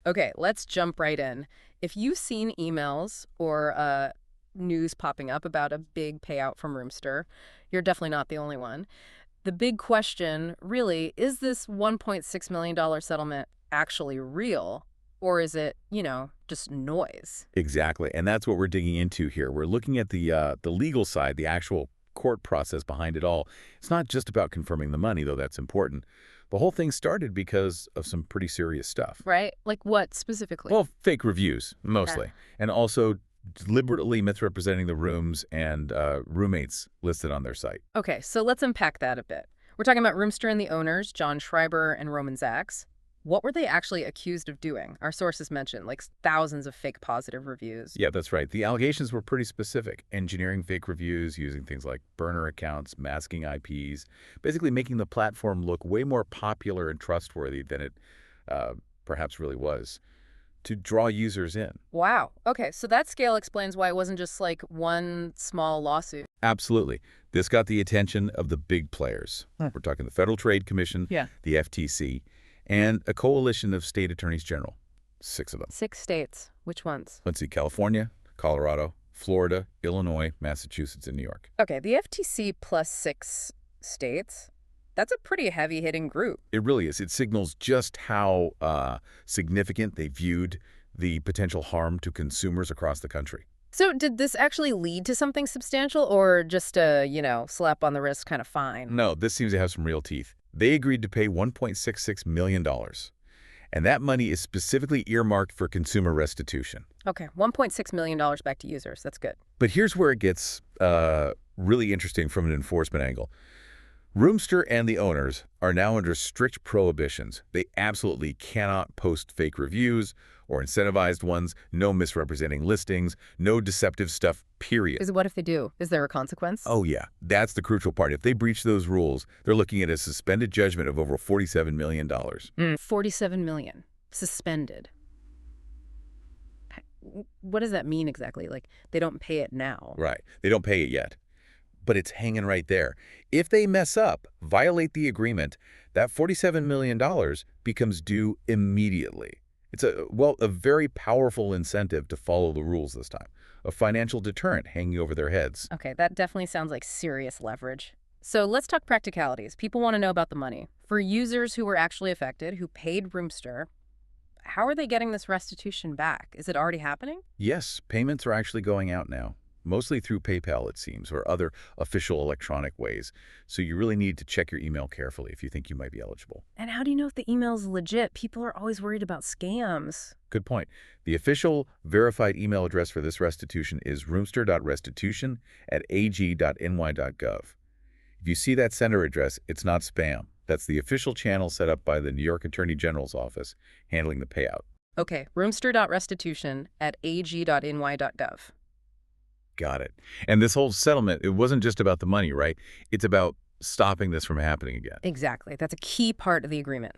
Okay, let's jump right in. If you've seen emails or news popping up about a big payout from Roomster, you're definitely not the only one. The big question, really, is this $1.6 million settlement actually real? Or is it, just noise? Exactly, and that's what we're digging into here. We're looking at the legal side, the actual court process behind it all. It's not just about confirming the money, though that's important. The whole thing started because of some pretty serious stuff. Right? Like what specifically? Well, fake reviews, Yeah. mostly, and also deliberately misrepresenting the rooms and roommates listed on their site. Okay, so let's unpack that a bit. We're talking about Roomster and the owners, John Schreiber and Roman Zacks. What were they actually accused of doing? Our sources mentioned like thousands of fake positive reviews. Yeah, that's right. The allegations were pretty specific. Engineering fake reviews, using things like burner accounts, masking IPs, basically making the platform look way more popular and trustworthy than it uh, perhaps really was, to draw users in. Wow. Okay, so that scale explains why it wasn't just like one small lawsuit. Absolutely. This got the attention of the big players. Huh. We're talking the Federal Trade Commission, Yeah. the FTC, and a coalition of state attorneys general. 6 of them. 6 states. Which ones? Let's see, California, Colorado, Florida, Illinois, Massachusetts, and New York. Okay, the FTC plus 6 states. That's a pretty heavy-hitting group. It really is. It signals just how significant they viewed the potential harm to consumers across the country. So did this actually lead to something substantial or just a, slap on the wrist kind of fine? No, this seems to have some real teeth. They agreed to pay $1.66 million, and that money is specifically earmarked for consumer restitution. Okay, $1.6 million back to users. That's good. But here's where it gets really interesting from an enforcement angle. Roomster and the owners are now under strict prohibitions. They absolutely cannot post fake reviews or incentivized ones, no misrepresenting listings, no deceptive stuff, period. What if they do? Is there a consequence? Oh, yeah. That's the crucial part. If they breach those rules, they're looking at a suspended judgment of over $47 million. 47 million. Suspended. What does that mean exactly? Like, they don't pay it now. Right. They don't pay it yet, but it's hanging right there. If they mess up, violate the agreement, that $47 million becomes due immediately. It's a very powerful incentive to follow the rules this time, a financial deterrent hanging over their heads. Okay, that definitely sounds like serious leverage. So let's talk practicalities. People want to know about the money. For users who were actually affected, who paid Roomster, how are they getting this restitution back? Is it already happening? Yes, payments are actually going out now, mostly through PayPal, it seems, or other official electronic ways. So you really need to check your email carefully if you think you might be eligible. And how do you know if the email's legit? People are always worried about scams. Good point. The official verified email address for this restitution is roomster.restitution@ag.ny.gov. If you see that sender address, it's not spam. That's the official channel set up by the New York Attorney General's office handling the payout. Okay, roomster.restitution@ag.ny.gov. Got it. And this whole settlement, it wasn't just about the money, right? It's about stopping this from happening again. Exactly. That's a key part of the agreement.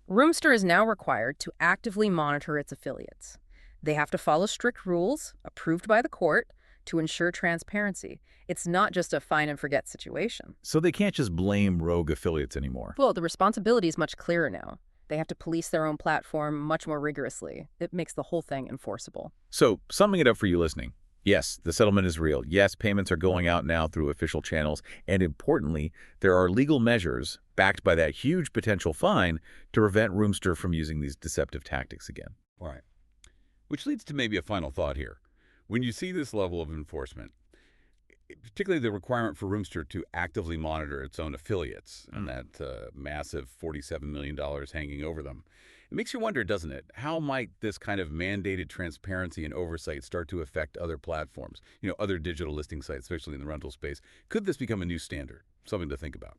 Roomster is now required to actively monitor its affiliates. They have to follow strict rules approved by the court to ensure transparency. It's not just a fine and forget situation. So they can't just blame rogue affiliates anymore. Well, the responsibility is much clearer now. They have to police their own platform much more rigorously. It makes the whole thing enforceable. So, summing it up for you listening, yes, the settlement is real. Yes, payments are going out now through official channels. And importantly, there are legal measures backed by that huge potential fine to prevent Roomster from using these deceptive tactics again. Right. Which leads to maybe a final thought here. When you see this level of enforcement, particularly the requirement for Roomster to actively monitor its own affiliates and that massive $47 million hanging over them, it makes you wonder, doesn't it? How might this kind of mandated transparency and oversight start to affect other platforms, other digital listing sites, especially in the rental space? Could this become a new standard? Something to think about.